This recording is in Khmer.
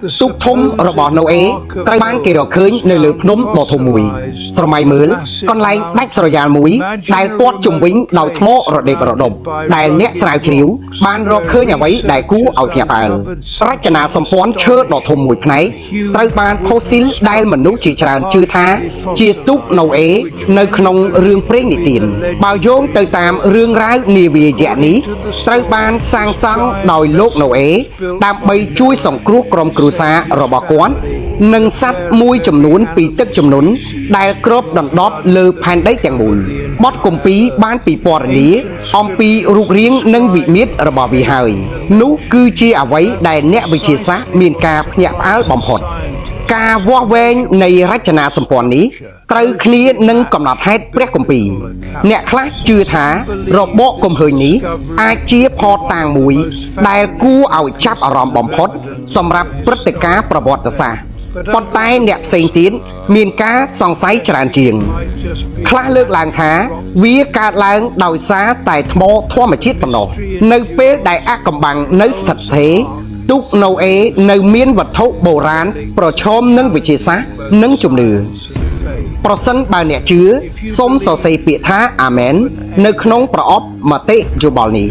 ទុកធំរបស់ណូអេត្រូវបានគេរកឃើញនៅលើភ្នំដ៏ធំមួយស្រមៃមើលកន្លែងដាច់ស្រយាលមួយដែលព័ទ្ធជុំវិញដោយថ្មរដេករដុបដែលអ្នកស្រាវជ្រាវបានរកឃើញអ្វីដែលគួរឲ្យភ្ញាក់ផ្អើលរចនាសម្ព័ន្ធឈើដ៏ធំមួយផ្នែកត្រូវបានផូស៊ីលដែលមនុស្សជាច្រើនជឿថាជាទូកណូអេនៅក្នុងរឿងព្រេងនិទានបើយោងទៅតាមរឿងរ៉ាវនាវាយៈនេះត្រូវបានសាងសង់ដោយលោកណូអេដើម្បីជួយសង្គ្រោះក្រុមគ្រួសាររបស់គាត់និងសត្វមួយចំនួនពីទឹកជំនន់ដែលគ្របដណ្ដប់លើផែនដីទាំងមូលបទគម្ពីរបានពិពណ៌នាអំពីរូបរាងនិងវិមាត្ររបស់វាហើយនោះគឺជាអ្វីដែលអ្នកវិទ្យាសាស្ត្រមានការភ្ញាក់ផ្អើលបំផុតការវាស់វែងនៃរចនាសម្ព័ន្ធនេះត្រូវគ្នានឹងកំណត់ហេតុព្រះគម្ពីរអ្នកខ្លះជឿថារបបគំហើញនេះអាចជាផតតាងមួយដែលគួរឲ្យចាប់អារម្មណ៍បំផុតសម្រាប់ព្រឹត្តិការណ៍ប្រវត្តិសាស្ត្រប៉ុន្តែអ្នកផ្សេងទៀតមានការសង្ស័យច្រើនជាងខ្លះលើកឡើងថាវាកើតឡើងដោយសារតែថ្មធម្មជាតិប៉ុណ្ណោះនៅពេលដែលអាថ៌កំបាំងនៅស្ថិតស្ថេរទូកណូអេនៅមានវត្ថុបុរាណប្រឈមនឹងវិទ្យាសាស្ត្រនិងជំនឿប្រសិនបើអ្នកជឿសូមសរសេរពាក្យថាអាមែននៅក្នុងប្រអប់មតិយោបល់នេះ